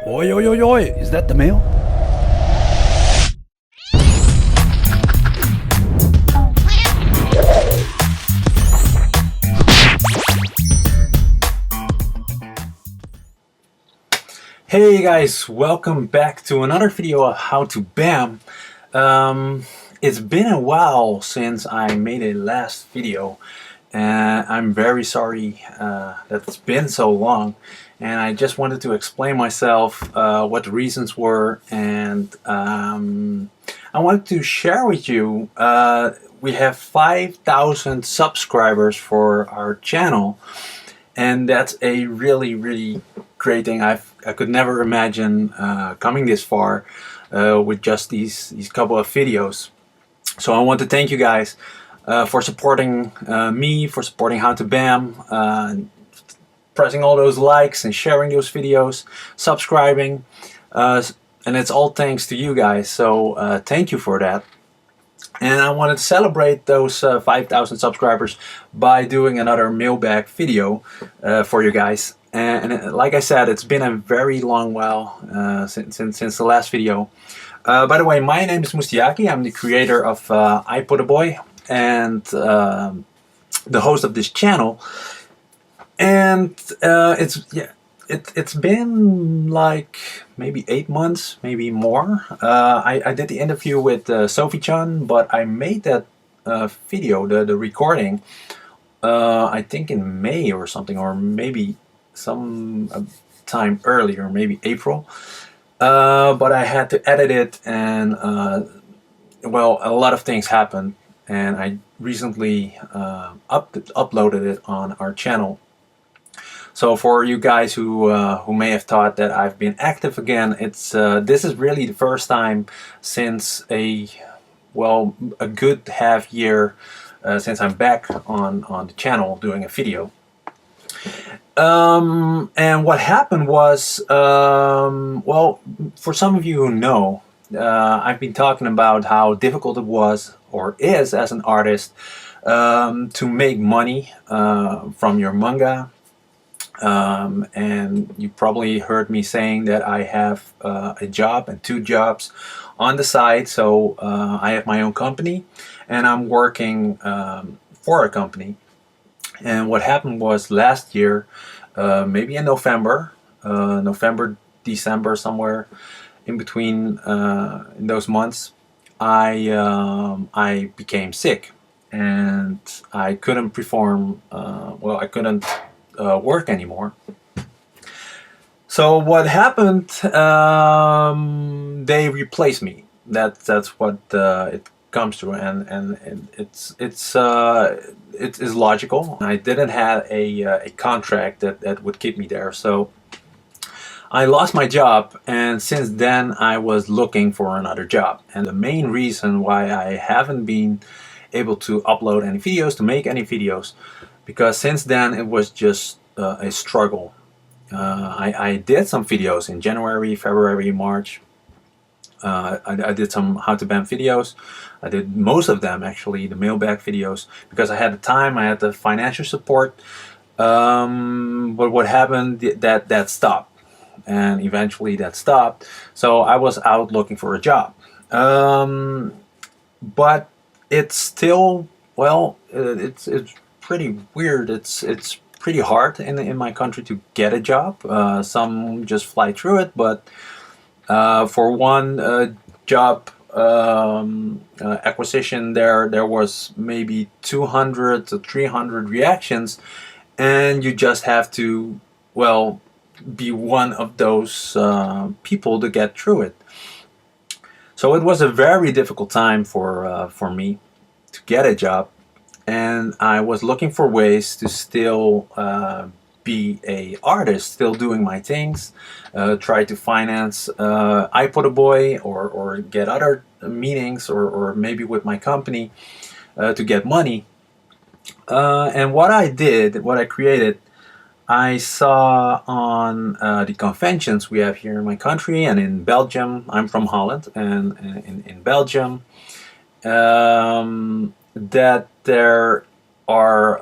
Oi, oi, oi, oi, is that the mail? Hey guys, welcome back to another video of how to BAM. It's been a while since I made a last video, and I'm very sorry that it's been so long, and I just wanted to explain myself what the reasons were, and I wanted to share with you we have 5,000 subscribers for our channel, and that's a really great thing. I could never imagine coming this far with just these couple of videos. So I want to thank you guys for supporting me, for supporting How to BAM, pressing all those likes and sharing those videos, subscribing, and it's all thanks to you guys. So thank you for that. And I wanted to celebrate those 5,000 subscribers by doing another mailbag video for you guys. And like I said, it's been a very long while since the last video. By the way, my name is Mustiaki. I'm the creator of I Put a Boy and the host of this channel. And it's been like maybe 8 months, maybe more. I did the interview with Sophie-chan, but I made that video, the recording, I think in May or something, or maybe some time earlier, maybe April. But I had to edit it, and well, a lot of things happened, and I recently uploaded it on our channel. So for you guys who may have thought that I've been active again, it's this is really the first time since a good half year since I'm back on the channel doing a video. And what happened was, well, for some of you who know, I've been talking about how difficult it was or is as an artist to make money from your manga. And you probably heard me saying that I have a job and 2 jobs on the side. So I have my own company, and I'm working for a company. And what happened was last year, maybe in November, December, somewhere in between in those months, I became sick, and I couldn't perform. I couldn't work anymore. So what happened? They replaced me. That's what it comes to, and it is logical. I didn't have a contract that would keep me there, so I lost my job, and since then I was looking for another job. And the main reason why I haven't been able to upload any videos, to make any videos, because since then it was just a struggle. I did some videos in January, February, March. I did some How to BAM videos. I did most of them, actually, the mailbag videos, because I had the time, I had the financial support. But what happened, that stopped, and eventually that stopped. So I was out looking for a job. But it's still, well, it's pretty weird. It's pretty hard in my country to get a job. Some just fly through it, but for one job acquisition, there was maybe 200 to 300 reactions, and you just have to, well, be one of those people to get through it. So it was a very difficult time for me to get a job, and I was looking for ways to still be a artist, still doing my things, try to finance I Put a Boy, or get other meetings, or maybe with my company to get money. And what I did, what I created, I saw on the conventions we have here in my country and in Belgium. I'm from Holland, and in Belgium, that there are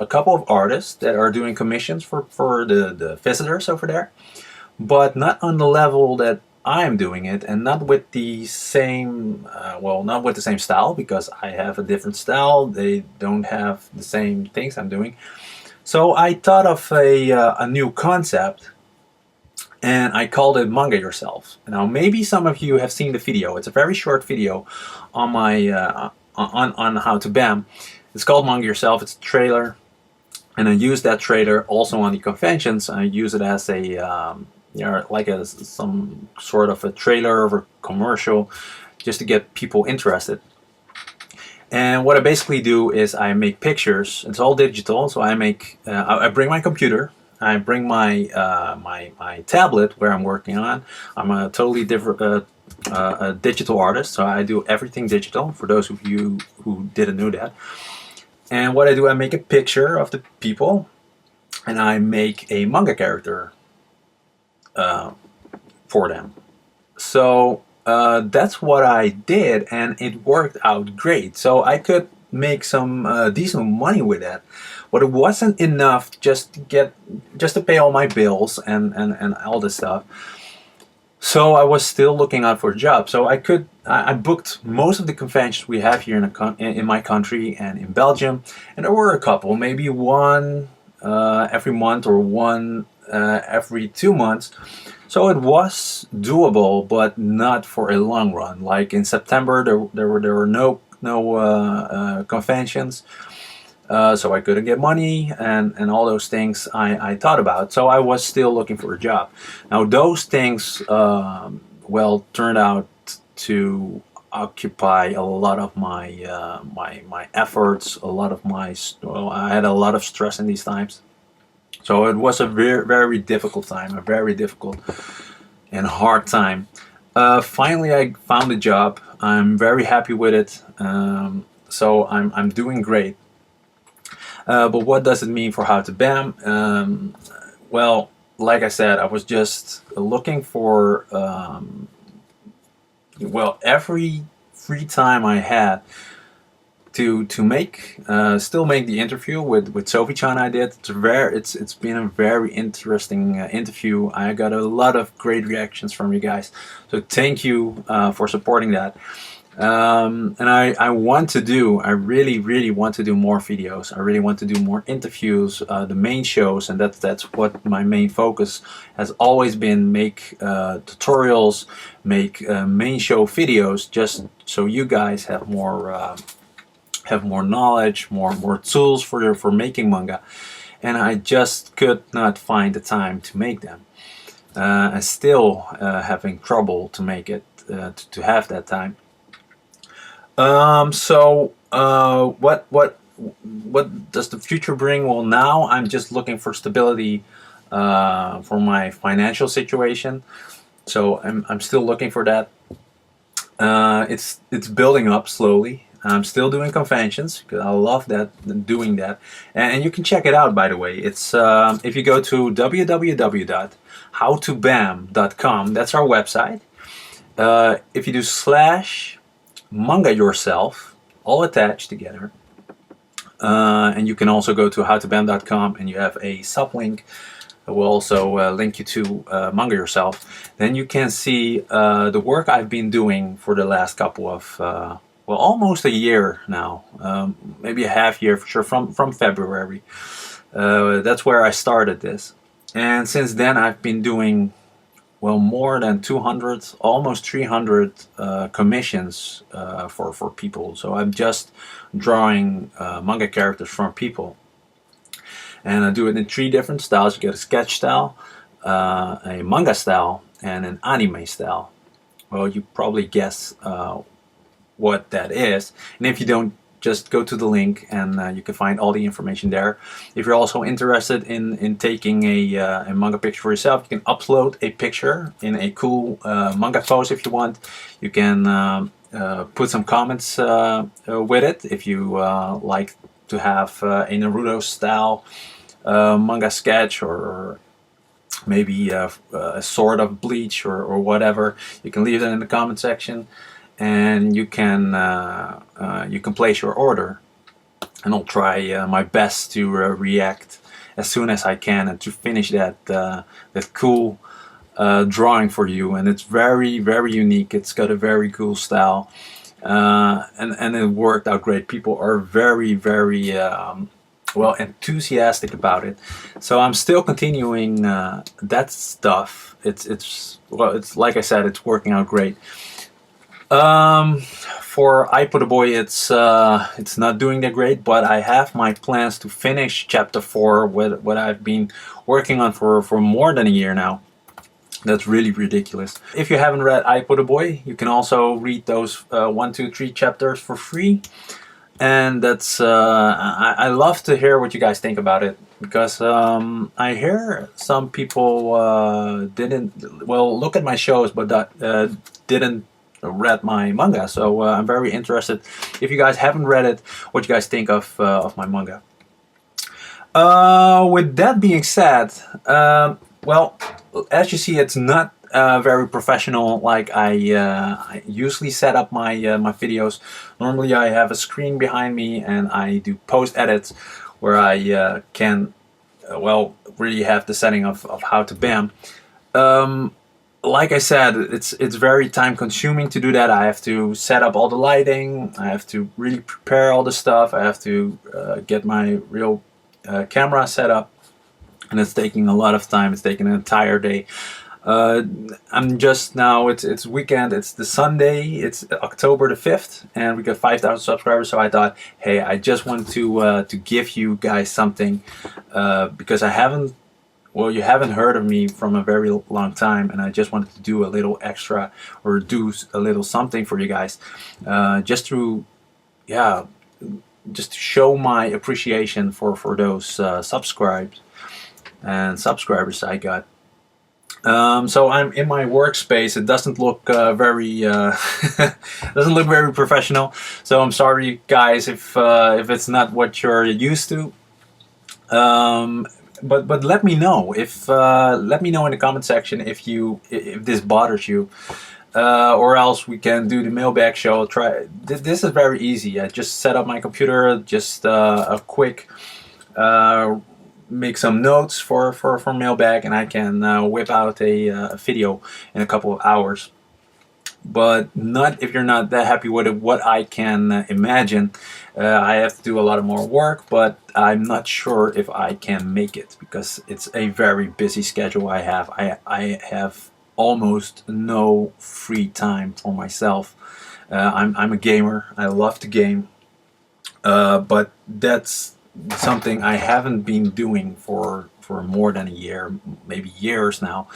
a couple of artists that are doing commissions for the visitors over there. but not on the level that I'm doing it, and not with the same, not with the same style, because I have a different style. They don't have the same things I'm doing. So I thought of a new concept, and I called it Manga Yourself. Now, maybe some of you have seen the video. It's a very short video on my on how to BAM. It's called Manga Yourself. It's a trailer, and I use that trailer also on the conventions. I use it as a like some sort of a trailer or a commercial, just to get people interested. And what I basically do is I make pictures. It's all digital, so I make. I bring my computer. I bring my my tablet where I'm working on. I'm a totally different a digital artist, so I do everything digital. For those of you who didn't know that. And what I do, I make a picture of the people, and I make a manga character for them. So that's what I did, and it worked out great. So I could make some decent money with that, but it wasn't enough just to pay all my bills and all this stuff. So I was still looking out for a job. So I booked most of the conventions we have here in my country and in Belgium, and there were a couple, maybe one every month or one every 2 months. So it was doable, but not for a long run. Like in September, there were no conventions, so I couldn't get money and all those things I thought about. So I was still looking for a job. Now those things, turned out to occupy a lot of my my efforts, a lot of my. I had a lot of stress in these times. So it was a very difficult time, a very difficult and hard time. Finally, I found a job. I'm very happy with it. So I'm doing great. But what does it mean for How to BAM? Well, like I said, I was just looking for every free time I had to make still make the interview with Sophie-chan. I did. It's been a very interesting interview. I got a lot of great reactions from you guys, so thank you for supporting that. And I really want to do more videos. I really want to do more interviews, the main shows, and that's what my main focus has always been. Make tutorials, make main show videos, just so you guys have more knowledge, more tools for making manga. And I just could not find the time to make them. I'm still having trouble to make it, to have that time. What does the future bring? Well, now I'm just looking for stability for my financial situation. So I'm still looking for that. It's building up slowly. I'm still doing conventions because I love doing that, and you can check it out. By the way, it's if you go to www.howtobam.com, that's our website. If you do /Manga Yourself, all attached together, and you can also go to howtobam.com, and you have a sublink. We'll also link you to Manga Yourself. Then you can see the work I've been doing for the last couple of almost a year now, maybe a half year for sure, from February. That's where I started this, and since then I've been doing more than 200, almost 300 commissions for people. So I'm just drawing manga characters from people, and I do it in 3 different styles. You get a sketch style, a manga style, and an anime style. Well, you probably guess what that is, and if you don't, just go to the link and you can find all the information there. If you're also interested in taking a manga picture for yourself, you can upload a picture in a cool manga pose if you want. You can put some comments with it if you like to have a Naruto style manga sketch, or maybe a sort of Bleach or whatever. You can leave that in the comment section, and you can place your order, and I'll try my best to react as soon as I can, and to finish that cool drawing for you, and it's very, very unique. It's got a very cool style, and it worked out great. People are very, very well, enthusiastic about it. So I'm still continuing that stuff. It's well, it's like I said, it's working out great. For I Put a Boy, it's not doing that great, but I have my plans to finish chapter 4, what I've been working on for more than a year now. That's really ridiculous. If you haven't read I Put a Boy, you can also read those 1, 2, 3 chapters for free. And that's I love to hear what you guys think about it, because I hear some people didn't, well, look at my shows, but that didn't read my manga. So I'm very interested, if you guys haven't read it, what you guys think of my manga. With that being said, well, as you see, it's not very professional like I usually set up my my videos. Normally I have a screen behind me and I do post edits where I can well, really have the setting of how to BAM. Like I said, it's very time consuming to do that. I have to set up all the lighting, I have to really prepare all the stuff, I have to get my real camera set up, and it's taking a lot of time. It's taking an entire day. I'm just now, it's weekend, it's the Sunday, it's October the 5th, and we got 5,000 subscribers, so I thought, hey, I just want to give you guys something, because I haven't, well, you haven't heard of me from a very long time, and I just wanted to do a little extra, or do a little something for you guys, just to, yeah, just to show my appreciation for those subscribers I got. So I'm in my workspace. It doesn't look very doesn't look very professional. So I'm sorry, guys, if it's not what you're used to. But let me know if let me know in the comment section if this bothers you, or else we can do the mailbag show. Try this is very easy. I just set up my computer, just a quick. Make some notes for mailbag, and I can whip out a video in a couple of hours. But not if you're not that happy with it, what I can imagine. I have to do a lot of more work, but I'm not sure if I can make it, because it's a very busy schedule I have. I have almost no free time for myself. I'm a gamer. I love to game, but that's something I haven't been doing for more than a year, maybe years now,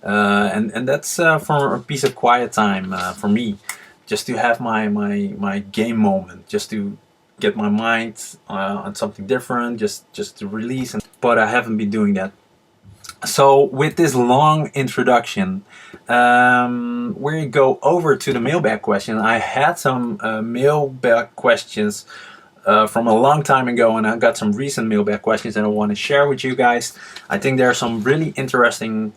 and that's for a piece of quiet time for me, just to have my game moment, just to get my mind on something different, just to release. But I haven't been doing that. So with this long introduction, we go over to the mailbag question. I had some mailbag questions from a long time ago, and I got some recent mailbag questions that I want to share with you guys. I think there are some really interesting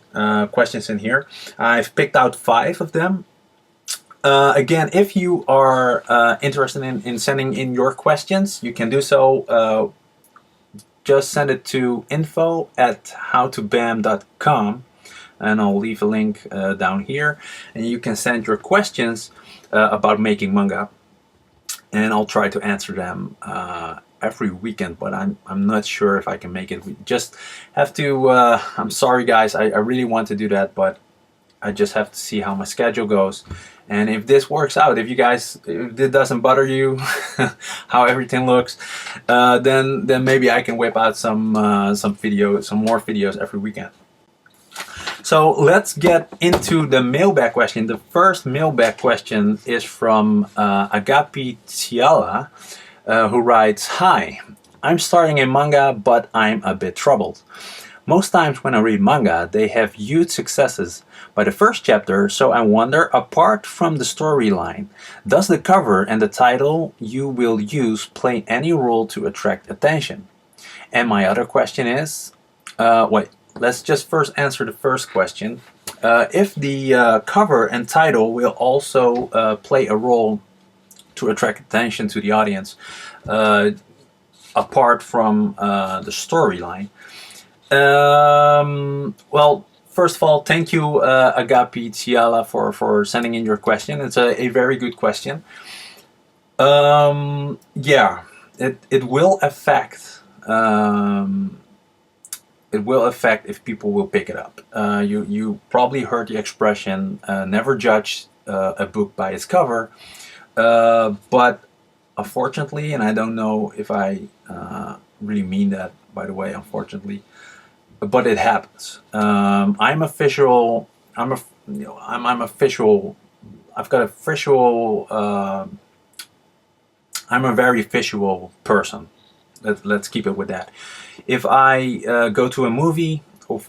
questions in here. I've picked out 5 of them. Again, if you are interested in sending in your questions, you can do so. Just send it to info@howtobam.com, and I'll leave a link down here, and you can send your questions about making manga. And I'll try to answer them every weekend, but I'm not sure if I can make it. We just have to, I'm sorry guys, I really want to do that, but I just have to see how my schedule goes. And if this works out, if it doesn't bother you, how everything looks, then maybe I can whip out some more videos every weekend. So let's get into the mailbag question. The first mailbag question is from Agapi Tiala, who writes, "Hi, I'm starting a manga, but I'm a bit troubled. Most times when I read manga, they have huge successes by the first chapter, so I wonder, apart from the storyline, does the cover and the title you will use play any role to attract attention? And my other question is," wait. Let's just first answer the first question. If the cover and title will also play a role to attract attention to the audience, apart from the storyline. Well, first of all, thank you, Agapi Ciala, for sending in your question. It's a very good question. Yeah, it will affect. It will affect if people will pick it up. You probably heard the expression, never judge a book by its cover. But unfortunately, and I don't know if I really mean that, by the way, unfortunately, but it happens. I'm a visual. I'm a I'm a visual. I've got a visual. I'm a very visual person. Let's keep it with that. If I go to a movie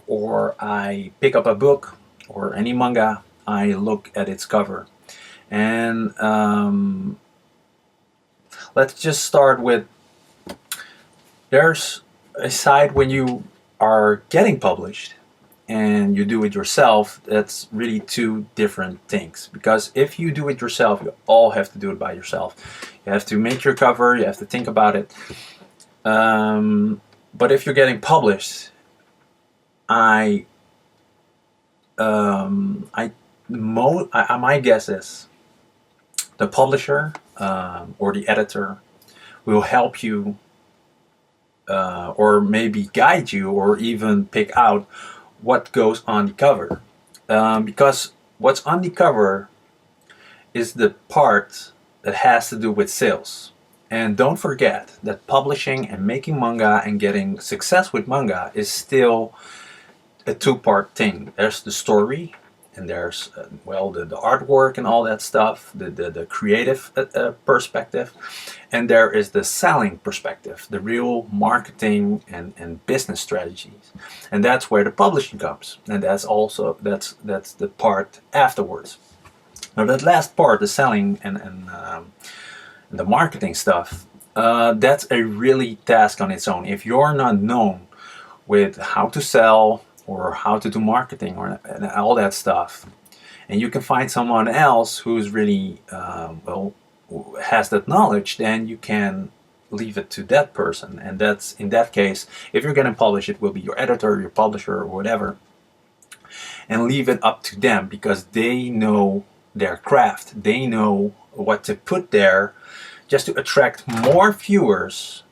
or I pick up a book or any manga, I look at its cover. And let's just start with, there's a side when you are getting published and you do it yourself. That's really two different things, because if you do it yourself, you all have to do it by yourself. You have to make your cover, you have to think about it. But if you're getting published, my guess is the publisher or the editor will help you or maybe guide you or even pick out what goes on the cover. Because what's on the cover is the part that has to do with sales. And don't forget that publishing and making manga and getting success with manga is still a two-part thing. There's the story, and there's well, the artwork and all that stuff, the creative perspective, and there is the selling perspective, the real marketing and business strategies, and that's where the publishing comes, and that's the part afterwards. Now that last part, the selling and the marketing stuff, that's a really task on its own. If you're not known with how to sell or how to do marketing or and all that stuff, and you can find someone else who's really well, has that knowledge, then you can leave it to that person. And that's, in that case, if you're going to publish, it will be your editor, your publisher, or whatever, and leave it up to them, because they know their craft. They know what to put there just to attract more viewers,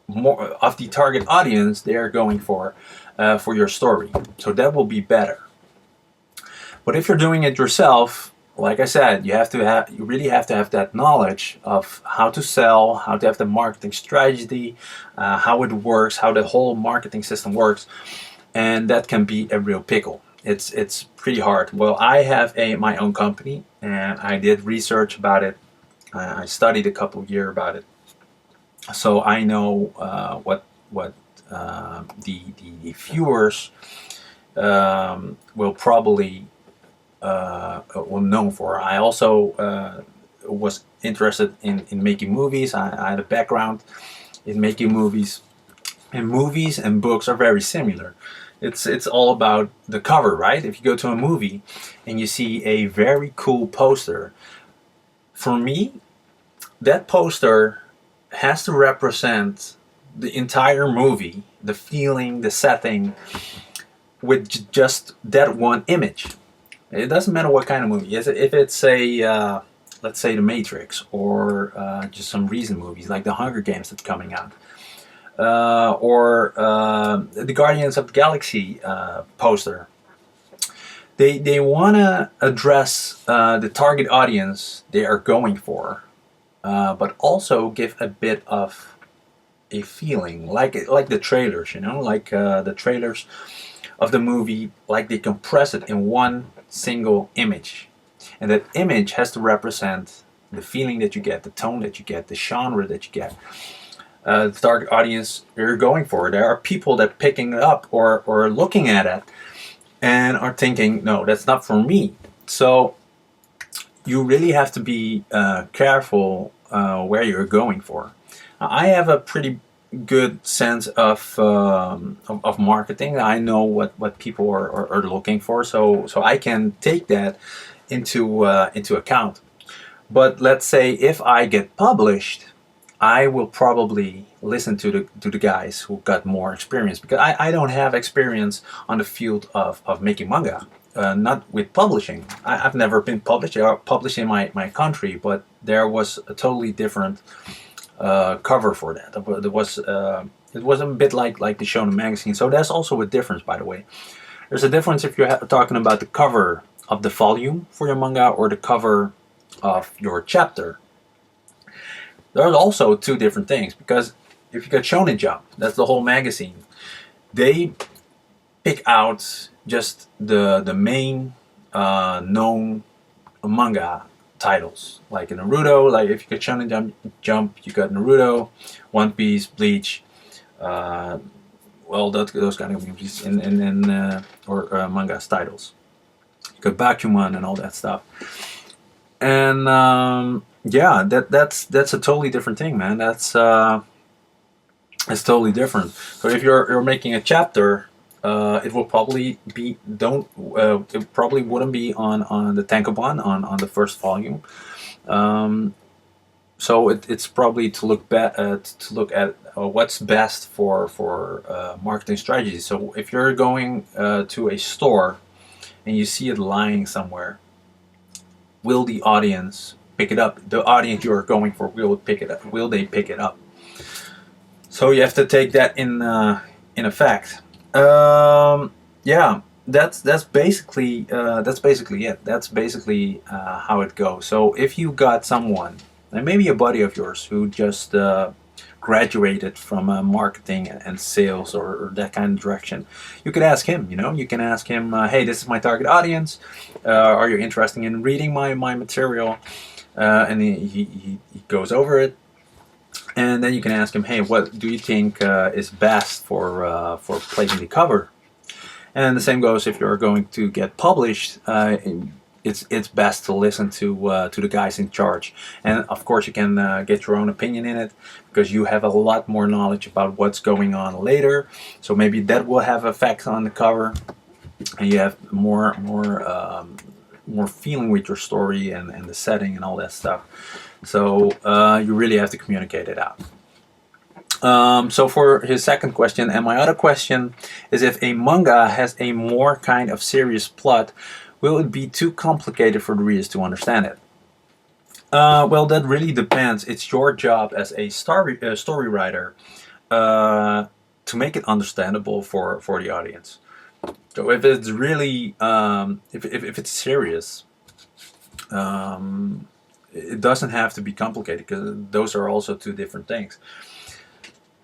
more of the target audience they're going for your story. So that will be better. But if you're doing it yourself, like I said, you really have to have that knowledge of how to sell, how to have the marketing strategy, how it works, how the whole marketing system works, and that can be a real pickle. It's pretty hard. Well, I have my own company, and I did research about it. I studied a couple of years about it, so I know what the viewers will probably will know for. I also was interested in making movies. I had a background in making movies, and movies and books are very similar. It's all about the cover, right? If you go to a movie and you see a very cool poster, for me, that poster has to represent the entire movie, the feeling, the setting, with just that one image. It doesn't matter what kind of movie. If it's a, let's say, The Matrix, or just some recent movies like The Hunger Games that's coming out, or the Guardians of the Galaxy poster. They want to address the target audience they are going for, but also give a bit of a feeling, like the trailers, like the trailers of the movie, like they compress it in one single image, and that image has to represent the feeling that you get, the tone that you get, the genre that you get. The target audience you're going for. There are people that picking it up or looking at it and are thinking, no, that's not for me. So you really have to be careful where you're going for. I have a pretty good sense of marketing. I know what people are looking for, so I can take that into account. But let's say if I get published, I will probably listen to the guys who got more experience, because I don't have experience on the field of making manga, not with publishing. I've never been published in my country, but there was a totally different cover for that. It was a bit like the Shonen magazine. So there's also a difference, by the way. There's a difference if you're talking about the cover of the volume for your manga or the cover of your chapter. There are also two different things, because if you got Shonen Jump, that's the whole magazine, they pick out just the main known manga titles, like in Naruto. Like if you got Shonen Jump, you got Naruto, One Piece, Bleach, well, those kind of movies or manga titles. You got Bakuman and all that stuff, and yeah, that's a totally different thing, man. It's totally different. So if you're making a chapter, it will probably be it probably wouldn't be on the tankobon on the first volume. So it's probably to look at what's best for marketing strategies. So if you're going to a store and you see it lying somewhere, will the audience pick it up? The audience you're going for will pick it up. Will they pick it up? So you have to take that in effect. Yeah, that's basically it. That's basically how it goes. So if you got someone, and maybe a buddy of yours, who just graduated from marketing and sales or that kind of direction, you could ask him. You can ask him, hey, this is my target audience. Are you interested in reading my material? And he goes over it, and then you can ask him, hey, what do you think is best for placing the cover? And the same goes if you're going to get published. It's best to listen to the guys in charge, and of course you can get your own opinion in it, because you have a lot more knowledge about what's going on later. So maybe that will have effect on the cover, and you have more feeling with your story and the setting and all that stuff. So you really have to communicate it out. So for his second question, and my other question is, if a manga has a more kind of serious plot, will it be too complicated for the readers to understand it? Well, that really depends. It's your job as a story writer to make it understandable for the audience. So if it's really if it's serious, it doesn't have to be complicated, because those are also two different things.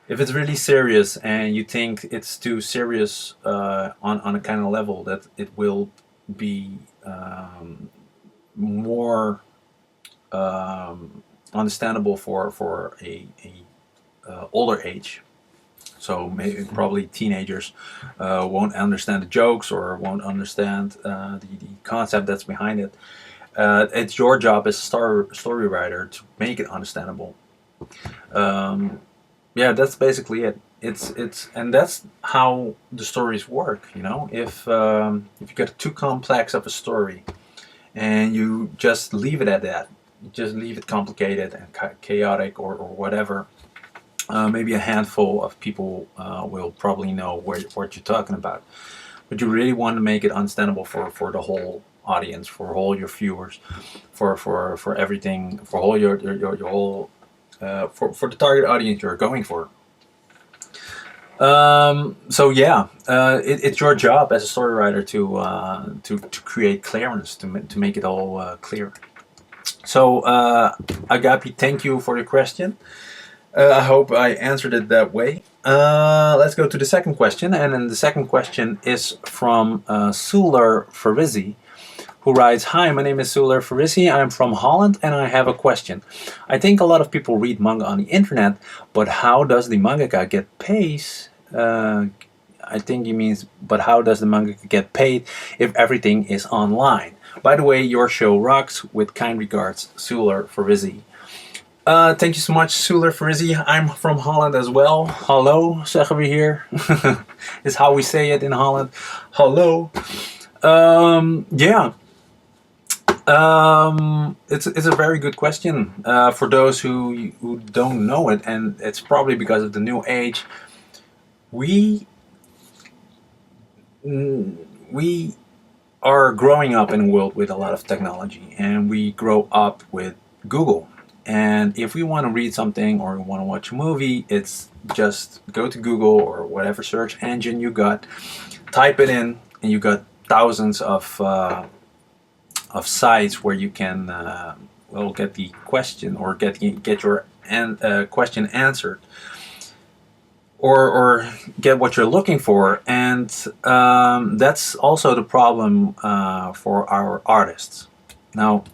If it's really serious and you think it's too serious on a kind of level that it will be more understandable for a older age, so maybe probably teenagers won't understand the jokes or won't understand the concept that's behind it. It's your job as a story writer to make it understandable. Yeah, that's basically it. It's and that's how the stories work. If you get too complex of a story and you just leave it at that, you just leave it complicated and chaotic or whatever, maybe a handful of people will probably know what you're talking about. But you really want to make it understandable for the whole audience, for all your viewers, for everything, for all your whole for the target audience you're going for. So yeah, it's your job as a story writer to create clearance, to make it all clear. So Agapi, thank you for your question. I hope I answered it that way. Let's go to the second question, and then the second question is from Suler Farizzi, who writes, "Hi, my name is Suler Farizzi. I'm from Holland, and I have a question. I think a lot of people read manga on the internet, but how does the mangaka get paid? I think he means, but how does the mangaka get paid if everything is online? By the way, your show rocks. With kind regards, Suler Farizzi." Thank you so much, Suler Farizzi. I'm from Holland as well. Hallo, zeggen we hier. Is how we say it in Holland. Hallo. Yeah. It's a very good question for those who don't know it, and it's probably because of the new age. We we are growing up in a world with a lot of technology, and we grow up with Google. And if we want to read something or we want to watch a movie, it's just go to Google or whatever search engine you got, type it in, and you got thousands of sites where you can well, get the question or get your question answered, or get what you're looking for. And that's also the problem for our artists. Now,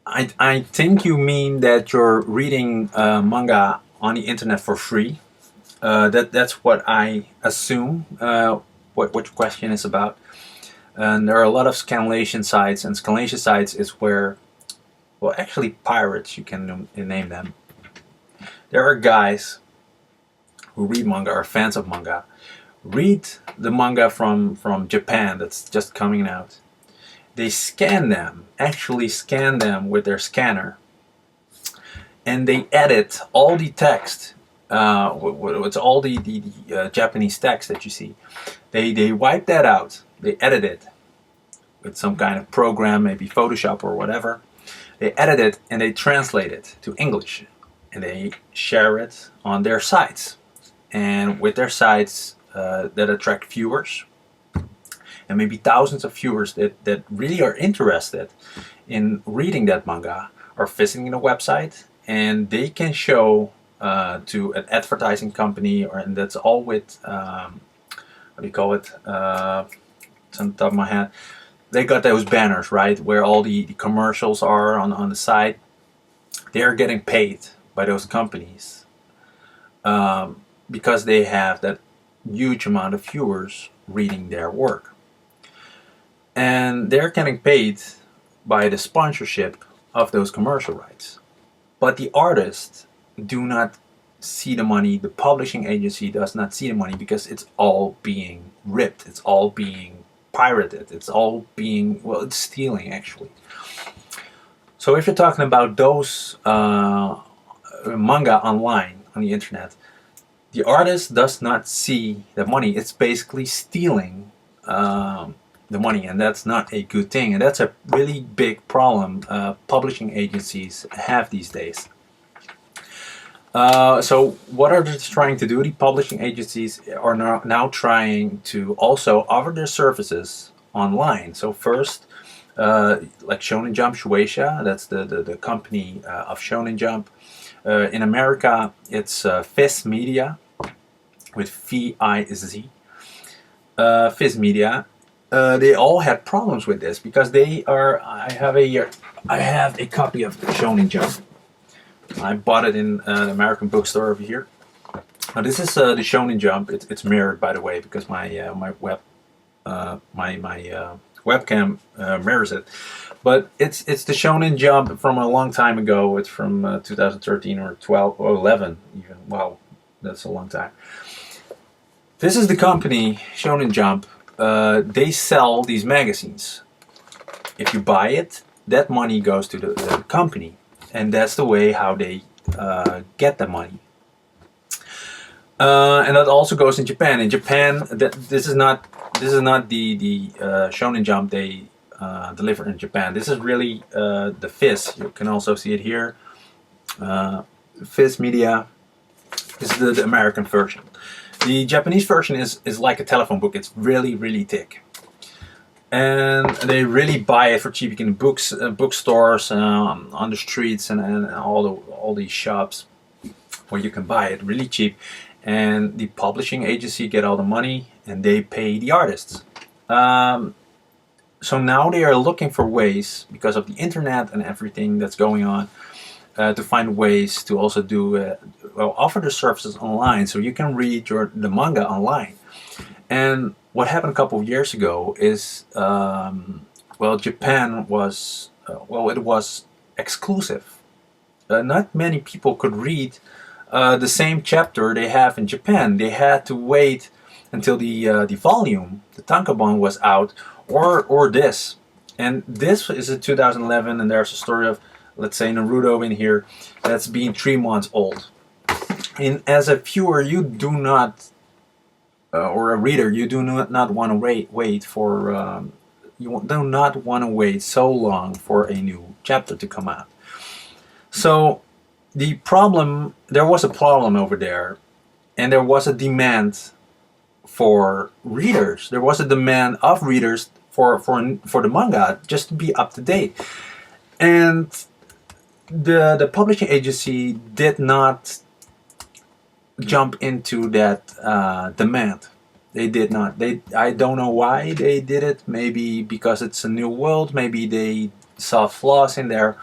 I think you mean that you're reading manga on the internet for free. That's what I assume. What your question is about. And there are a lot of scanlation sites, and scanlation sites is where, well, actually pirates, you can name them. There are guys who read manga, or fans of manga, read the manga from Japan that's just coming out. They scan them, actually scan them with their scanner, and they edit all the text. It's all the Japanese text that you see. They wipe that out. They edit it with some kind of program, maybe Photoshop or whatever. They edit it and they translate it to English, and they share it on their sites. And with their sites that attract viewers, and maybe thousands of viewers that really are interested in reading that manga, are visiting the website, and they can show to an advertising company, and that's all with what do you call it? It's on the top of my head. They got those banners, right, where all the commercials are on the site. They are getting paid by those companies because they have that huge amount of viewers reading their work. And they're getting paid by the sponsorship of those commercial rights. But the artists do not see the money, the publishing agency does not see the money, because it's all being ripped, it's all being pirated, it's all being, well, it's stealing actually. So if you're talking about those manga online on the internet, the artist does not see the money. It's basically stealing the money, and that's not a good thing, and that's a really big problem publishing agencies have these days. So what are they trying to do? The publishing agencies are now trying to also offer their services online. So first, like Shonen Jump, Shueisha, that's the company of Shonen Jump. In America, it's Viz Media, with V-I-Z. Viz Media. They all had problems with this because they are. I have a copy of Shonen Jump. I bought it in an American bookstore over here. Now this is the Shonen Jump. It's mirrored, by the way, because my webcam mirrors it. But it's the Shonen Jump from a long time ago. It's from 2013 or 12 or 11 even. Wow, that's a long time. This is the company Shonen Jump. They sell these magazines. If you buy it, that money goes to the company. And that's the way how they get the money. And that also goes in Japan. In Japan, this is not the Shonen Jump they deliver in Japan. This is really the Viz. You can also see it here. Viz Media. This is the American version. The Japanese version is like a telephone book. It's really thick. And they really buy it for cheap. You can bookstores on the streets and all these shops where you can buy it really cheap. And the publishing agency get all the money, and they pay the artists. So now they are looking for ways, because of the internet and everything that's going on, to find ways to also do offer the services online, so you can read the manga online. And what happened a couple of years ago is, well, Japan was, it was exclusive. Not many people could read the same chapter they have in Japan. They had to wait until the volume, the tankobon, was out, or this. And this is in 2011, and there's a story of, let's say, Naruto in here that's being 3 months old. And as a viewer, you do not, or a reader, you do not want to wait for. You do not want to wait so long for a new chapter to come out. So there was a problem over there, and there was a demand for readers. There was a demand of readers for the manga just to be up to date, and the publishing agency did not jump into that demand. They did not. I don't know why they did it. Maybe because it's a new world. Maybe they saw flaws in there,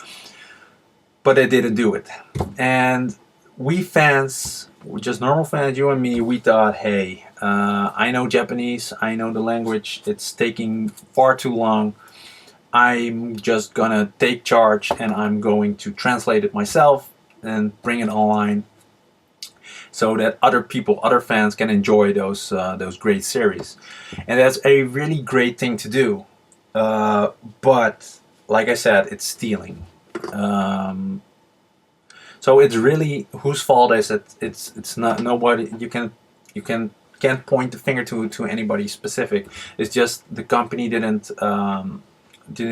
but they didn't do it. And we fans, just normal fans, you and me, we thought, hey, I know Japanese, I know the language, it's taking far too long. I'm just gonna take charge and I'm going to translate it myself and bring it online so that other people, other fans can enjoy those great series. And that's a really great thing to do. But like I said, it's stealing. So it's really, whose fault is it? It's not nobody. You can't point the finger to anybody specific. It's just the company didn't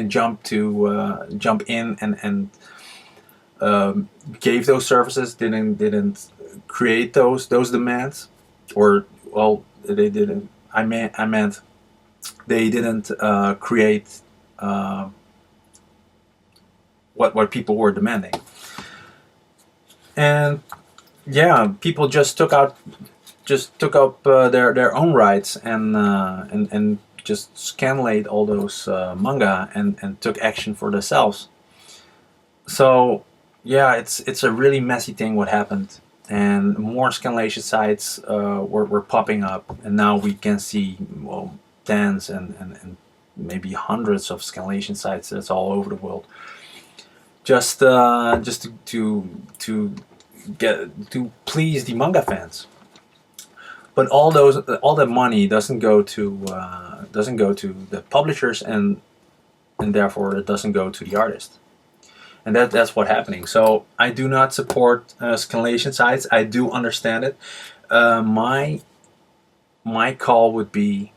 jump in and gave those services. Didn't create those demands, or well, they didn't. I meant they didn't create what people were demanding. And yeah, people just took up their own rights and just scanlate all those manga and took action for themselves. So yeah, it's a really messy thing what happened, and more scanlation sites were popping up, and now we can see, well, tens and maybe hundreds of scanlation sites that's all over the world. Just to please the manga fans, but all that money doesn't go to the publishers, and therefore it doesn't go to the artist, and that's what's happening. So I do not support scanlation sites. I do understand it. My call would be,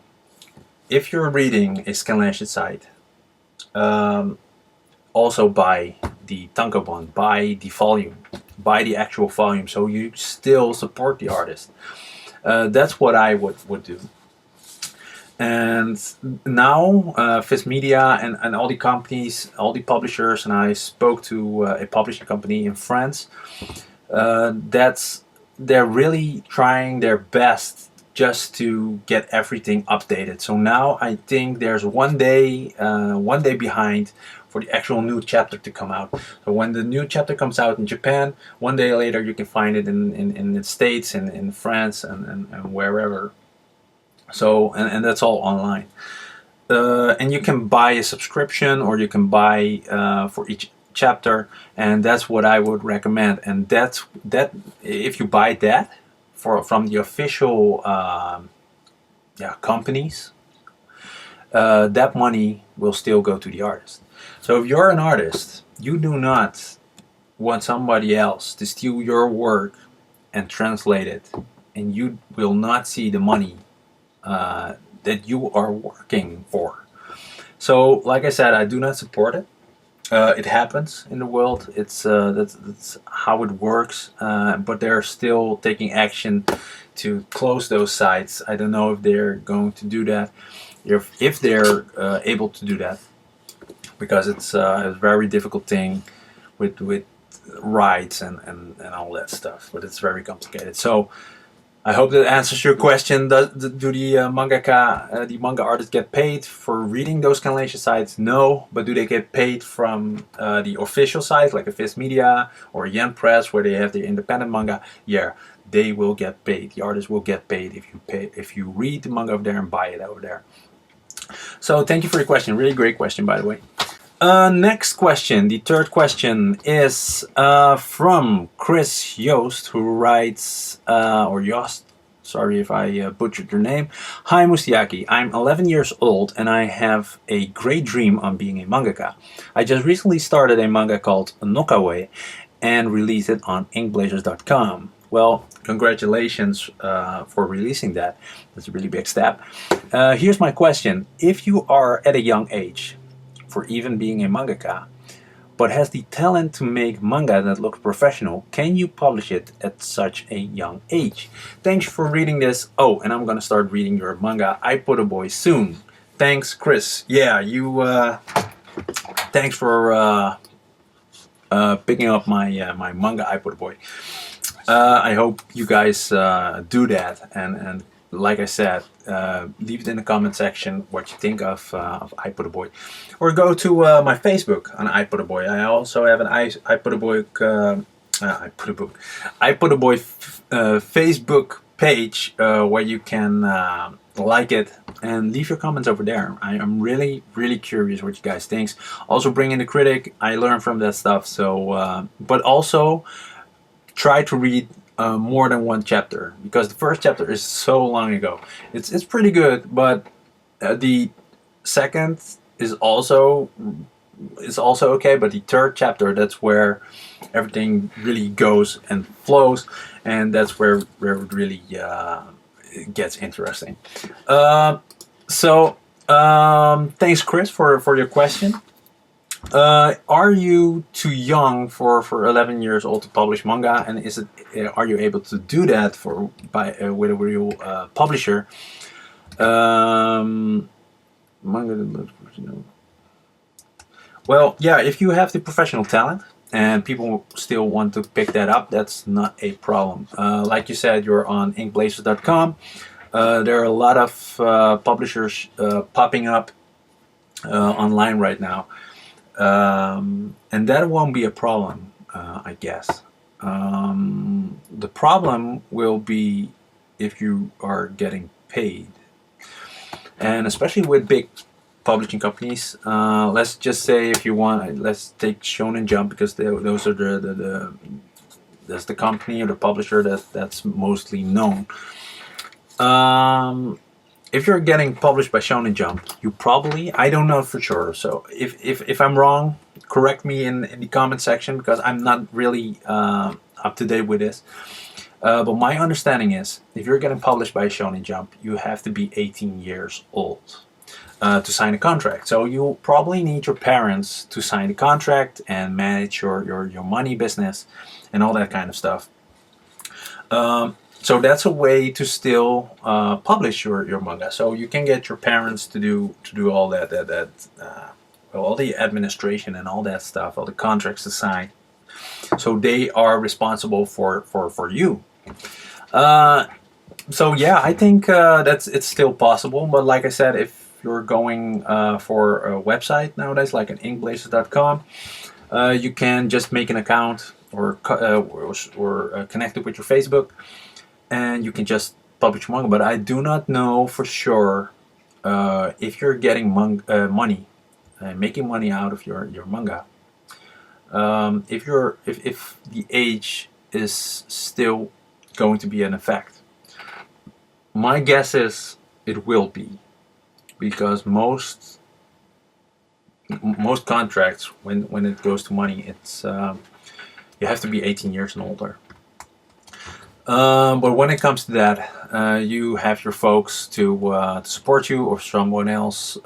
if you're reading a scanlation site, also buy the tankobon, buy the volume, buy the actual volume, so you still support the artist. That's what I would do. And now Viz Media and all the companies, all the publishers, and I spoke to a publishing company in France, they're really trying their best just to get everything updated. So now I think there's one day behind for the actual new chapter to come out. So when the new chapter comes out in Japan, one day later you can find it in the States and in France and wherever. So and that's all online. And you can buy a subscription, or you can buy for each chapter, and that's what I would recommend. And that if you buy that from the official companies, that money will still go to the artist. So if you're an artist, you do not want somebody else to steal your work and translate it, and you will not see the money that you are working for. So like I said, I do not support it. It happens in the world. That's how it works. But they're still taking action to close those sites. I don't know if they're going to do that, if they're able to do that, because it's a very difficult thing with rights and all that stuff. But it's very complicated. So I hope that answers your question. Do the mangaka, the manga artists, get paid for reading those scanlation sites? No. But do they get paid from the official sites like a Viz Media or Yen Press, where they have their independent manga? Yeah, they will get paid. The artists will get paid if you read the manga over there and buy it over there. So thank you for your question. Really great question, by the way. Next question, the third question, is from Chris Joost, who writes, or Joost, Sorry if I butchered your name. Hi Mustiaki, I'm 11 years old and I have a great dream on being a mangaka. I just recently started a manga called Nokawe and released it on inkblazers.com. Well, congratulations for releasing that. That's a really big step. Here's my question. If you are at a young age, for even being a mangaka, but has the talent to make manga that looks professional, can you publish it at such a young age? Thanks for reading this. Oh, and I'm gonna start reading your manga, I Put a Boy, soon. Thanks, Chris. Yeah, thanks for picking up my manga, I Put a Boy. I hope you guys do that, and like I said, leave it in the comment section what you think of I Put a Boy, or go to my Facebook on I Put a Boy. I also have an I Put a Boy Facebook page where you can like it and leave your comments over there. I'm really curious what you guys think. Also bring in the critic. I learn from that stuff. So but also try to read more than one chapter, because the first chapter is so long ago. It's pretty good, but the second is also okay, but the third chapter, that's where everything really goes and flows, and that's where it really gets interesting. Thanks, Chris, for your question. Are you too young for 11 years old to publish manga, and are you able to do that with a real publisher? Manga that looks professional. Well, yeah, if you have the professional talent and people still want to pick that up, that's not a problem. Like you said, you're on inkblazers.com. There are a lot of publishers popping up online right now. And that won't be a problem, I guess. The problem will be if you are getting paid, and especially with big publishing companies. Let's just say, if you want, let's take Shonen Jump, because those are that's the company or the publisher that's mostly known. If you're getting published by Shonen Jump, you probably, I don't know for sure, so if I'm wrong, correct me in the comment section, because I'm not really up to date with this. But my understanding is, if you're getting published by Shonen Jump, you have to be 18 years old to sign a contract. So you probably need your parents to sign the contract and manage your money business and all that kind of stuff. So that's a way to still publish your manga. So you can get your parents to do all that all the administration and all that stuff, all the contracts to sign. So they are responsible for you. So yeah, I think it's still possible. But like I said, if you're going for a website nowadays, like an inkblazers.com, you can just make an account or connect it with your Facebook, and you can just publish manga. But I do not know for sure if you're getting money, making money out of your manga. If the age is still going to be an effect. My guess is it will be, because most contracts, when it goes to money, it's you have to be 18 years and older. But when it comes to that, you have your folks to support you, or someone else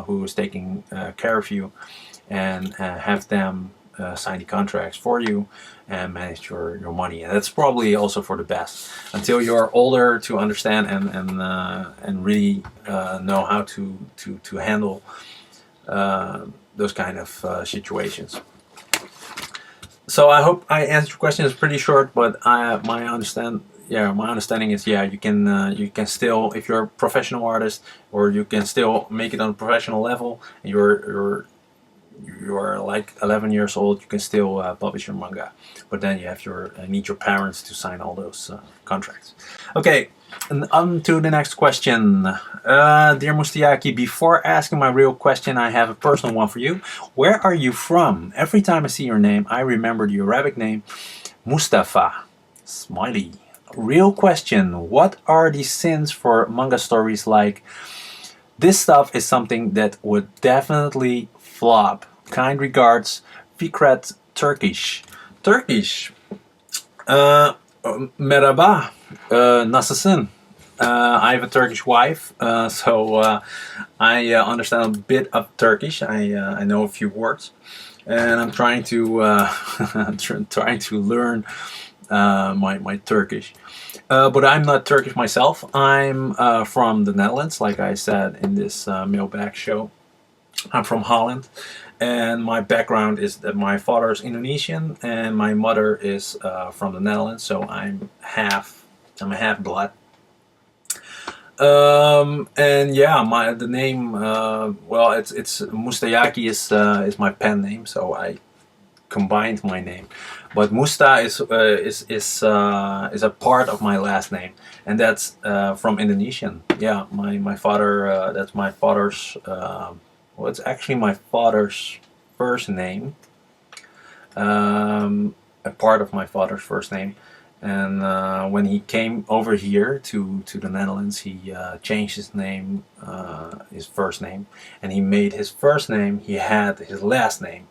who is taking care of you, and have them sign the contracts for you and manage your money. And that's probably also for the best, until you're older, to understand and really know how to handle those kind of situations. So I hope I answered your question. It's pretty short, but my understanding is, yeah, you can still, if you're a professional artist, or you can still make it on a professional level, and you're like 11 years old, you can still publish your manga. But then you have need your parents to sign all those contracts. Okay, and on to the next question. Dear Mustiaki, before asking my real question, I have a personal one for you. Where are you from? Every time I see your name, I remember the Arabic name Mustafa. Smiley. real question, what are the sins for manga stories like this stuff is something that would definitely flop. Kind regards, Fikret Turkish. Turkish. Merhaba. Nasılsın? I have a Turkish wife, so I understand a bit of Turkish. I know a few words, and I'm trying to trying to learn my Turkish. But I'm not Turkish myself. I'm from the Netherlands, like I said in this MAILBAG show. I'm from Holland, and my background is that my father's Indonesian and my mother is from the Netherlands. So I'm a half blood. And yeah, the name. Well, it's Mustayaki is my pen name, so I combined my name. But Musta is a part of my last name, and that's from Indonesian. Yeah, my father. That's my father's. Well, it's actually my father's first name. A part of my father's first name. And when he came over here to the Netherlands, he changed his name, his first name, and he made his first name. He had his last name,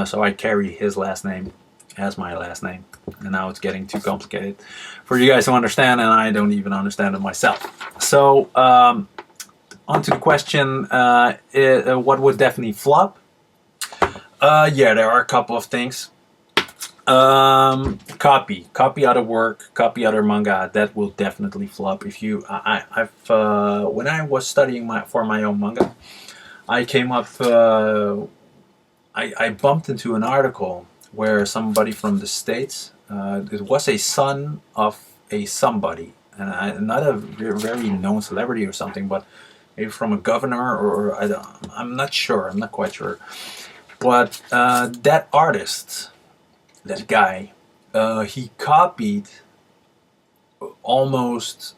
so I carry his last name as my last name. And now it's getting too complicated for you guys to understand, and I don't even understand it myself. So on to the question: what would definitely flop? Yeah, there are a couple of things. Copy other work, copy other manga. That will definitely flop. If you, I've when I was studying for my own manga, I came up. I bumped into an article where somebody from the States. It was a son of a somebody, and not a very known celebrity or something, but maybe from a governor or I'm not sure. I'm not quite sure. But that artist. That guy, he copied almost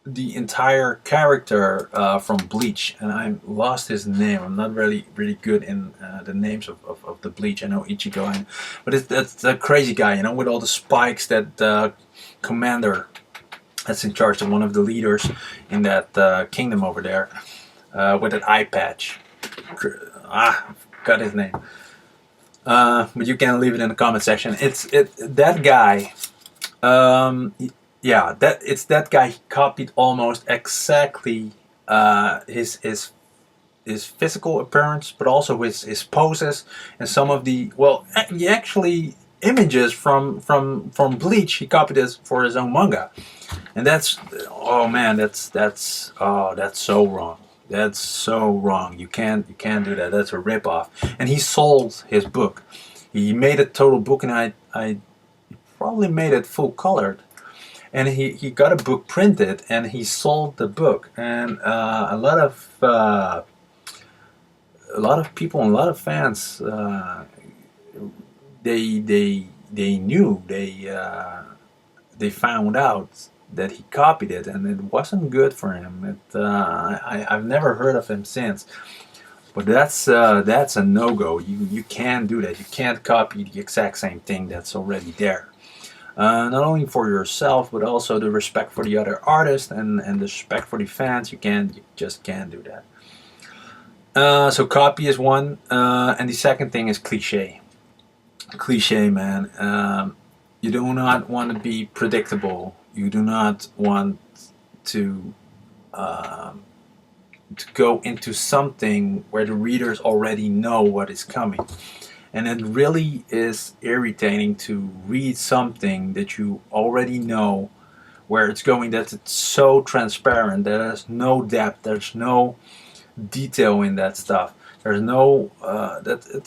the entire character from Bleach, and I lost his name. I'm not really good in the names of the Bleach. I know Ichigo, but that's a crazy guy, you know, with all the spikes. That commander that's in charge of one of the leaders in that kingdom over there, with that eye patch. I forgot his name. But you can leave it in the comment section. It's that guy. Yeah, it's that guy. He copied almost exactly his physical appearance, but also his poses and some of the actually images from Bleach. He copied this for his own manga, and that's so wrong. That's so wrong. You can't do that. That's a ripoff. And he sold his book. He made a total book, and I probably made it full colored. And he got a book printed, and he sold the book. And a lot of people and a lot of fans, they knew, they found out that he copied it, and it wasn't good for him. I've never heard of him since. But that's a no-go. You can't do that. You can't copy the exact same thing that's already there. Not only for yourself, but also the respect for the other artist and the respect for the fans. You just can't do that. So copy is one, and the second thing is cliche. Cliche, man. You do not want to be predictable. You do not want to go into something where the readers already know what is coming. And it really is irritating to read something that you already know where it's going, that it's so transparent, there's no depth, there's no detail in that stuff. There's no,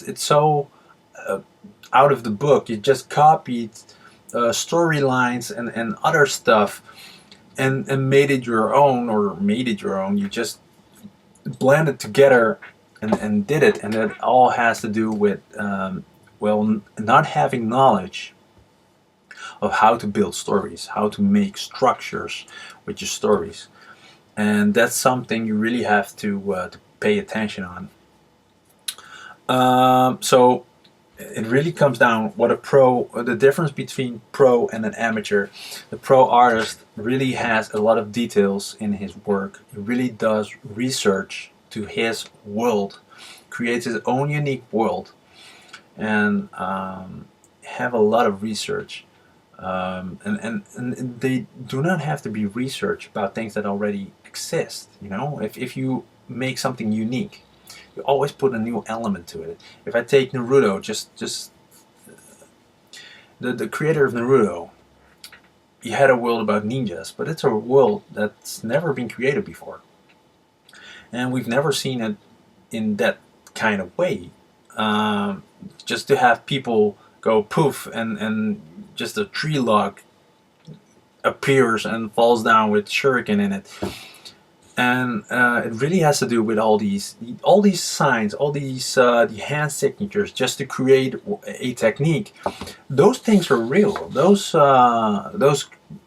it's so out of the book. You just copied storylines and other stuff and made it your own, You just blended together and did it, and it all has to do with not having knowledge of how to build stories, how to make structures with your stories, and that's something you really have to pay attention on. So it really comes down what a pro, the difference between pro and an amateur. The pro artist really has a lot of details in his work. He really does research to his world, creates his own unique world, and have a lot of research. And they do not have to be research about things that already exist. You know, if you make something unique, you always put a new element to it. If I take Naruto, just the creator of Naruto, he had a world about ninjas, but it's a world that's never been created before, and we've never seen it in that kind of way. Just to have people go poof and just a tree log appears and falls down with shuriken in it, and it really has to do with all these signs, all these the hand signatures, just to create a technique. Those things are real. Those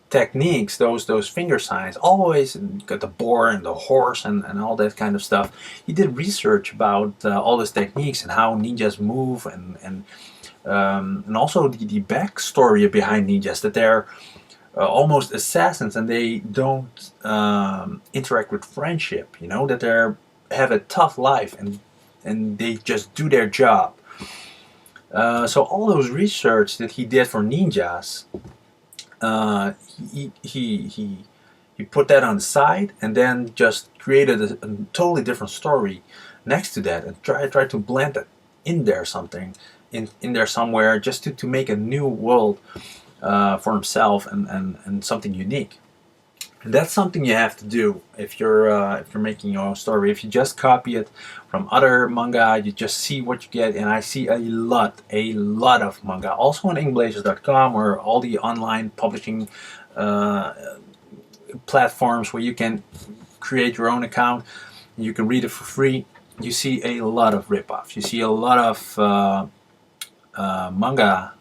techniques, those finger signs, always got the boar and the horse and all that kind of stuff. He did research about all those techniques and how ninjas move, and also the backstory behind ninjas, that they're almost assassins and they don't interact with friendship. You know, that they have a tough life and they just do their job. So all those research that he did for ninjas, he put that on the side and then just created a totally different story next to that, and tried to blend it in there in there somewhere, just to make a new world for himself and something unique. And that's something you have to do if you're making your own story. If you just copy it from other manga, you just see what you get. And I see a lot of manga, also on English.com or all the online publishing platforms where you can create your own account. You can read it for free. You see a lot of rip-offs. You see a lot of manga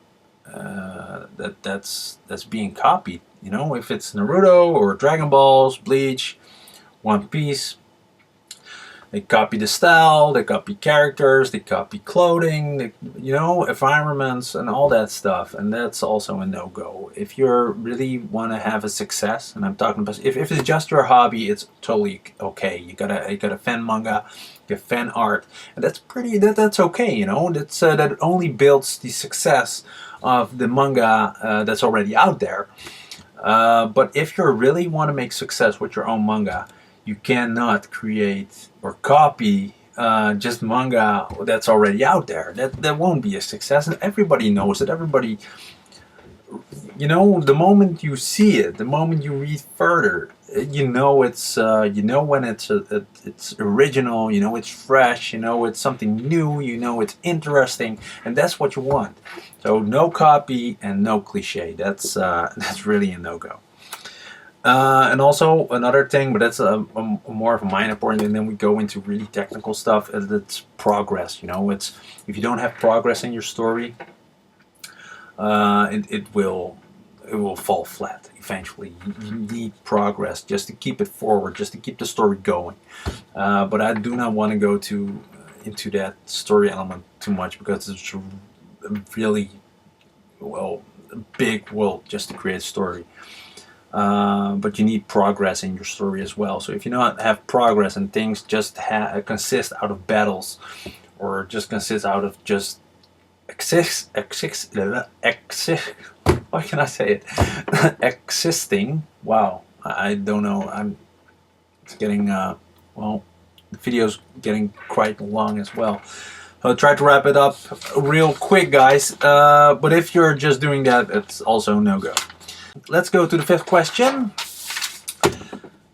that's being copied. You know, if it's Naruto or Dragon Balls, Bleach, One Piece, they copy the style, they copy characters, they copy clothing, you know, environments and all that stuff, and that's also a no-go. If you really want to have a success, and I'm talking about if it's just your hobby, it's totally okay. You gotta fan manga, you get fan art, and that's okay. You know, that only builds the success of the manga that's already out there. But if you really want to make success with your own manga, you cannot create or copy just manga that's already out there. That won't be a success, and everybody knows it. Everybody, you know, the moment you see it, the moment you read further, you know it's you know when it's original, you know it's fresh, you know it's something new, you know it's interesting, and that's what you want. So no copy and no cliche. That's really a no-go. And also another thing, but that's a more of a minor point, and then we go into really technical stuff. It's progress. You know, it's if you don't have progress in your story, it will fall flat eventually. You need progress just to keep it forward, just to keep the story going. But I do not want to go into that story element too much, because it's really big world just to create a story. But you need progress in your story as well. So if you not have progress and things just consist out of battles, or just consist out of just why can I say it? Existing. Wow, I don't know. It's getting well, the video's getting quite long as well. I'll try to wrap it up real quick, guys. But if you're just doing that, it's also no-go. Let's go to the fifth question.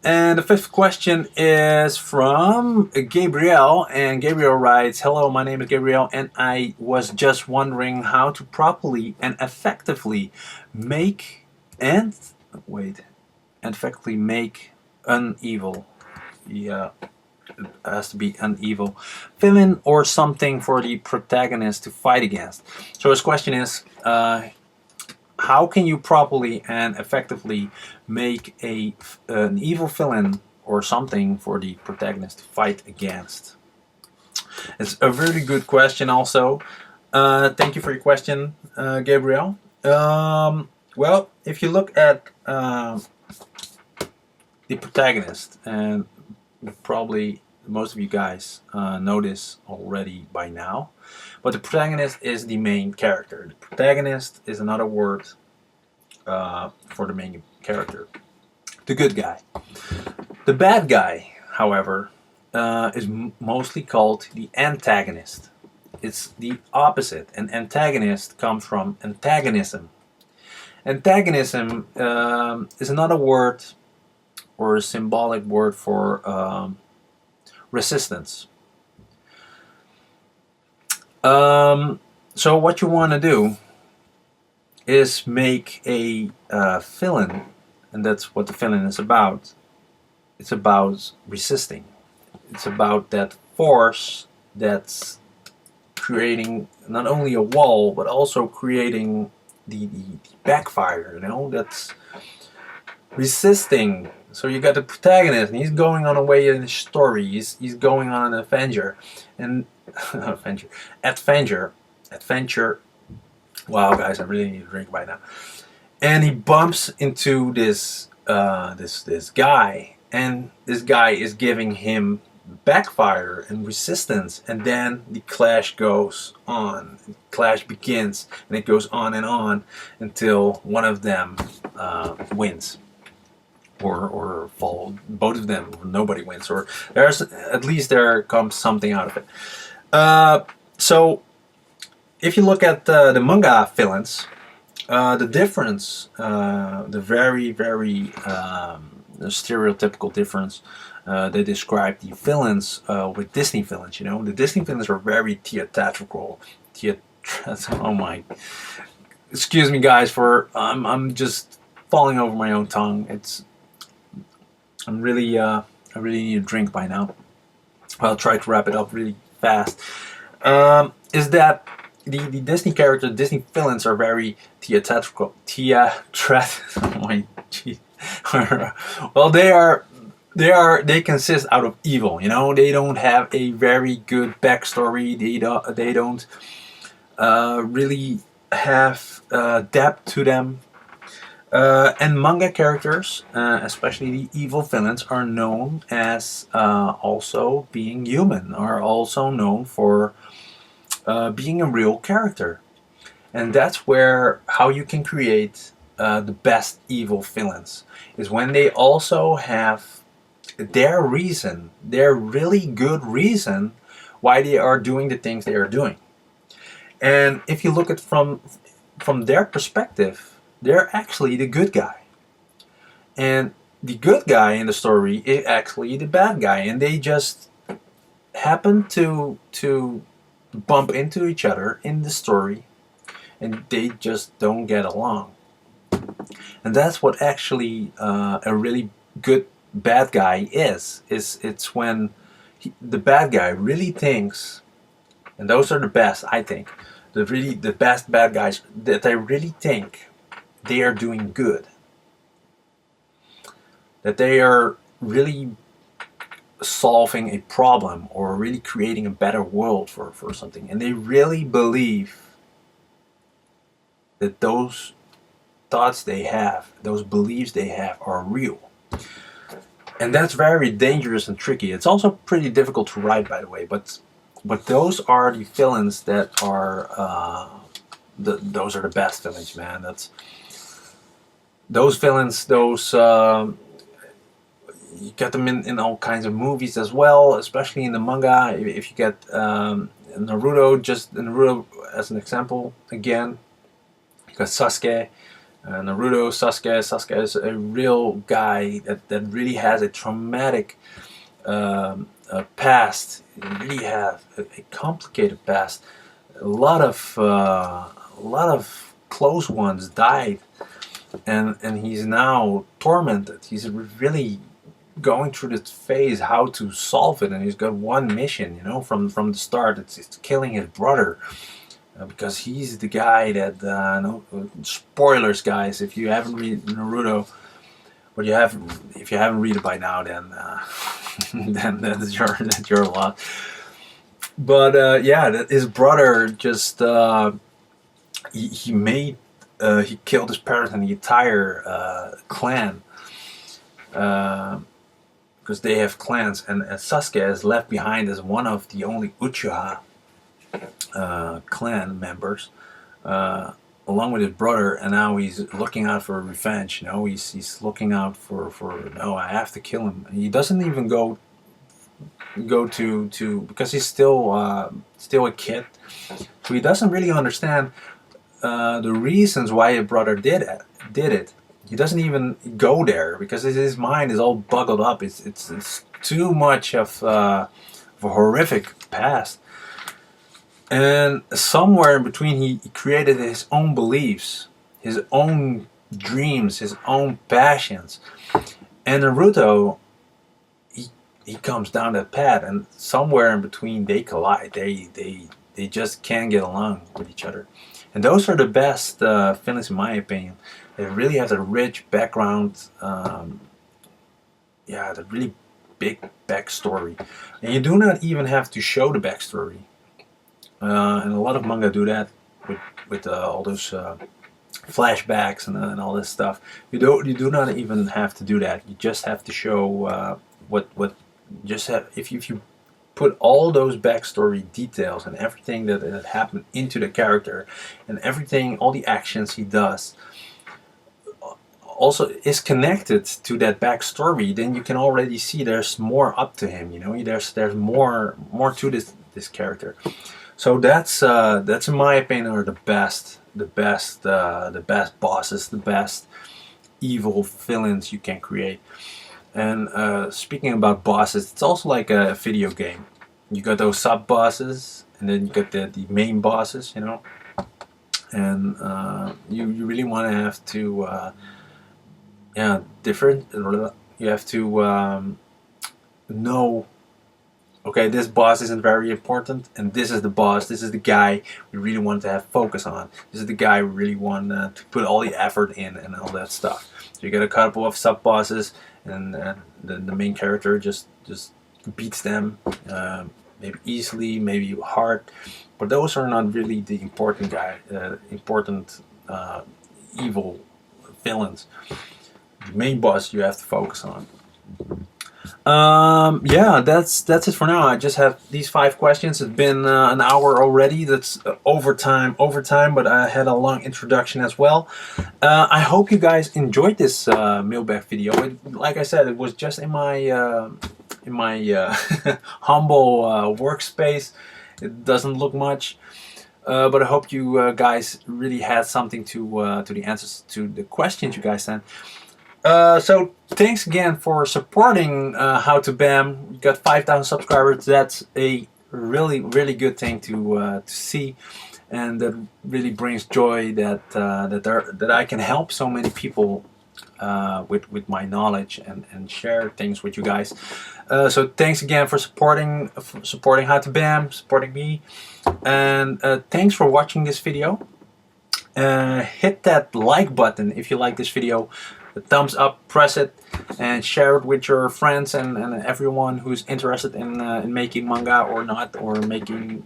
And the fifth question is from Gabriel. And Gabriel writes, "Hello, my name is Gabriel, and I was just wondering how to properly and effectively make an evil." Yeah, it has to be an evil villain or something for the protagonist to fight against. So his question is, how can you properly and effectively make an evil villain or something for the protagonist to fight against? It's a really good question also. Thank you for your question, Gabriel. Well, if you look at the protagonist, and probably most of you guys know this already by now, but the protagonist is the main character. The protagonist is another word for the main character, the good guy. The bad guy, however, is mostly called the antagonist. It's the opposite. An antagonist comes from antagonism. Antagonism is another word or a symbolic word for resistance. So what you want to do is make a villain, and that's what the villain is about. It's about resisting. It's about that force that's creating not only a wall, but also creating the backfire, you know, that's resisting. So you got the protagonist, and he's going on a way in his story. He's going on an adventure, and adventure. Wow, guys, I really need a drink right now. And he bumps into this this guy, and this guy is giving him backfire and resistance, and then the clash goes on. The clash begins, and it goes on and on until one of them wins. Or fall, both of them, nobody wins, or there's at least there comes something out of it. So if you look at the manga villains, the difference, the very stereotypical difference, they describe the villains with Disney villains. You know, the Disney villains are very theatrical. Oh my, excuse me, guys, for I'm just falling over my own tongue. I really need a drink by now. I'll try to wrap it up really fast. Is that the Disney characters, Disney villains are very theatrical. Oh my gee. Well, they consist out of evil. You know, they don't have a very good backstory. They don't really have depth to them. And manga characters, especially the evil villains, are known as also being human, are also known for being a real character. And that's where how you can create the best evil villains is when they also have their reason, their really good reason why they are doing the things they are doing. And if you look at from their perspective, they're actually the good guy. And the good guy in the story is actually the bad guy. And they just happen to bump into each other in the story. And they just don't get along. And that's what actually a really good bad guy is. It's when the bad guy really thinks, and those are the best, I think, the best bad guys, that they really think they are doing good, that they are really solving a problem or really creating a better world for something, and they really believe that those thoughts they have, those beliefs they have are real. And that's very dangerous and tricky. It's also pretty difficult to write, by the way, but those are the villains that are those are the best villains, man. That's those villains, those you get them in all kinds of movies as well, especially in the manga. If you get Naruto, just Naruto as an example, again, you got Sasuke, Naruto, Sasuke. Sasuke is a real guy that really has a traumatic past. He really have a complicated past. A lot of close ones died, and he's now tormented. He's really going through this phase how to solve it, and he's got one mission, you know, from the start. It's killing his brother, because he's the guy that no spoilers, guys, if you haven't read Naruto, but if you haven't read it by now, then then that's your lot. But yeah, his brother just he made he killed his parents and the entire clan, because they have clans, and Sasuke is left behind as one of the only Uchiha clan members, along with his brother, and now he's looking out for revenge. You know, he's looking out for no, I have to kill him. He doesn't even go to because he's still a kid, so he doesn't really understand the reasons why his brother did it. He doesn't even go there because his mind is all buggled up. It's too much of a horrific past. And somewhere in between, he created his own beliefs, his own dreams, his own passions. And Naruto, he comes down that path, and somewhere in between they collide. They just can't get along with each other. And those are the best villains, in my opinion. They really have a rich background, yeah, the really big backstory. And you do not even have to show the backstory. And a lot of manga do that with all those flashbacks and all this stuff. You do not even have to do that. You just have to show if you put all those backstory details and everything that happened into the character, and everything, all the actions he does, also is connected to that backstory, then you can already see there's more up to him. You know, there's more to this character. So that's in my opinion are the best bosses, the best evil villains you can create. And speaking about bosses, it's also like a video game. You got those sub bosses, and then you got the main bosses, you know. And you really want to have to different. You have to know. Okay, this boss isn't very important, and this is the boss. This is the guy we really want to have focus on. This is the guy we really want to put all the effort in and all that stuff. So you get a couple of sub bosses, and the main character just beats them, maybe easily, maybe hard, but those are not really the important evil villains. The main boss you have to focus on. Yeah, that's it for now. I just have these 5 questions. It's been an hour already. That's overtime, but I had a long introduction as well. I hope you guys enjoyed this mailbag video. Like I said, it was just in my humble workspace. It doesn't look much, but I hope you guys really had something to the answers to the questions you guys sent. So thanks again for supporting How to BAM. We got 5,000 subscribers. That's a really good thing to see, and that really brings joy that I can help so many people with my knowledge and share things with you guys. So thanks again for supporting How to BAM, supporting me, and thanks for watching this video. Hit that like button if you like this video. The thumbs up, press it, and share it with your friends and everyone who's interested in making manga or not, or making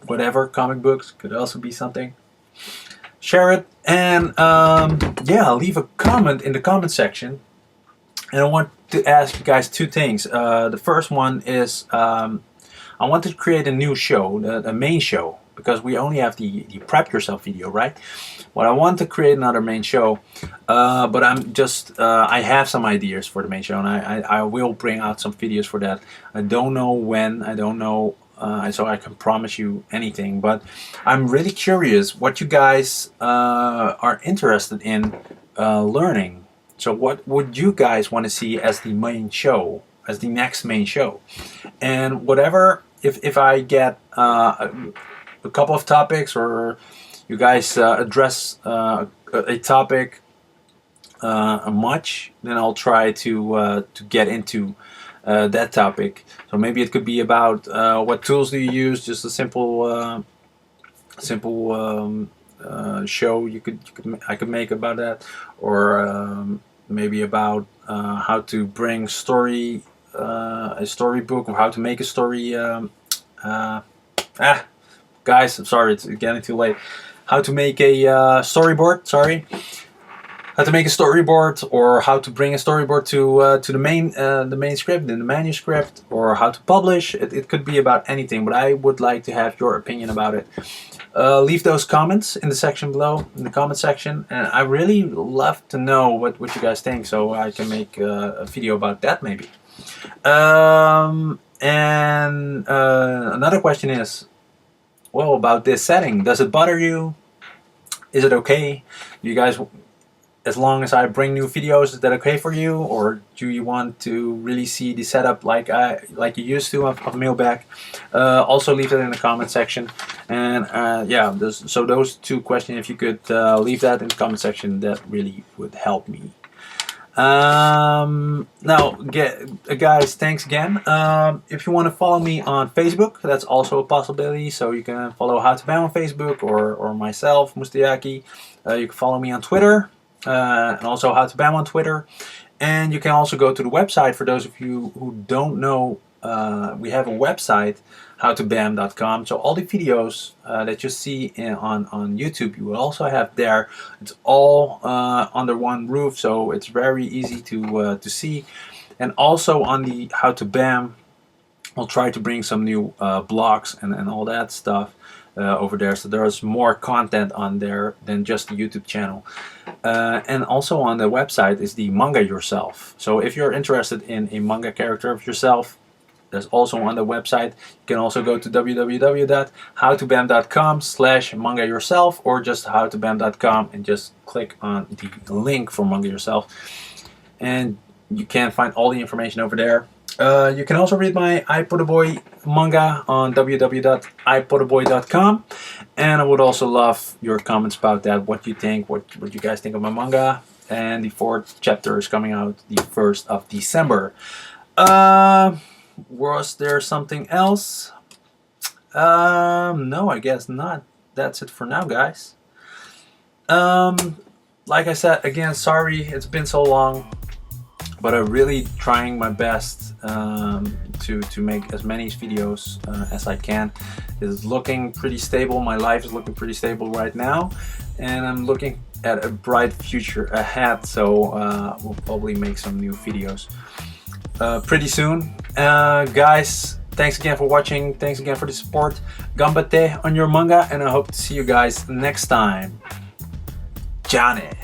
whatever, comic books, could also be something. Share it, and yeah, leave a comment in the comment section. And I want to ask you guys 2 things. The first one is I want to create a new show, a main show, because we only have the prep yourself video, right? Well, I want to create another main show, but I'm just I have some ideas for the main show, and I will bring out some videos for that. I don't know when, I don't know, so I can promise you anything, but I'm really curious what you guys are interested in learning. So what would you guys want to see as the main show, as the next main show? And whatever, if I get a couple of topics, or you guys address a topic much, then I'll try to get into that topic. So maybe it could be about what tools do you use, just a simple show I could make about that, or maybe about how to bring a storybook, or how to make a story Guys, I'm sorry, it's getting too late. How to make a storyboard, sorry. How to make a storyboard, or how to bring a storyboard to the main script, in the manuscript, or how to publish. It could be about anything, but I would like to have your opinion about it. Leave those comments in the section below, in the comment section, and I really love to know what you guys think, so I can make a video about that maybe. And another question is, well, about this setting, does it bother you? Is it okay? You guys, as long as I bring new videos, is that okay for you, or do you want to really see the setup like you used to of MAILBAG? Also leave that in the comment section. And yeah, so those two questions, if you could leave that in the comment section, that really would help me. Now, guys, thanks again. If you want to follow me on Facebook, that's also a possibility. So you can follow How to Bam on Facebook, or myself, Mustiaki. You can follow me on Twitter, and also How to Bam on Twitter. And you can also go to the website. For those of you who don't know, we have a website, howtobam.com. So all the videos that you see on YouTube, you will also have there. It's all under one roof, so it's very easy to see. And also on the How to Bam, I'll try to bring some new blogs and all that stuff over there. So there's more content on there than just the YouTube channel. And also on the website is the Manga Yourself. So if you're interested in a manga character of yourself, that's also on the website. You can also go to www.howtobam.com/manga yourself, or just howtobam.com and just click on the link for Manga Yourself, and you can find all the information over there. You can also read my I Put a Boy manga on www.iputaboy.com, and I would also love your comments about that. What you think, what you guys think of my manga. And the 4th chapter is coming out the 1st of December. Was there something else? No, I guess not. That's it for now, guys. Like I said, again, sorry it's been so long, but I'm really trying my best to make as many videos as I can. It's looking pretty stable. My life is looking pretty stable right now, and I'm looking at a bright future ahead, so we'll probably make some new videos pretty soon. Guys, thanks again for watching. Thanks again for the support. Ganbatte on your manga, and I hope to see you guys next time. Jane.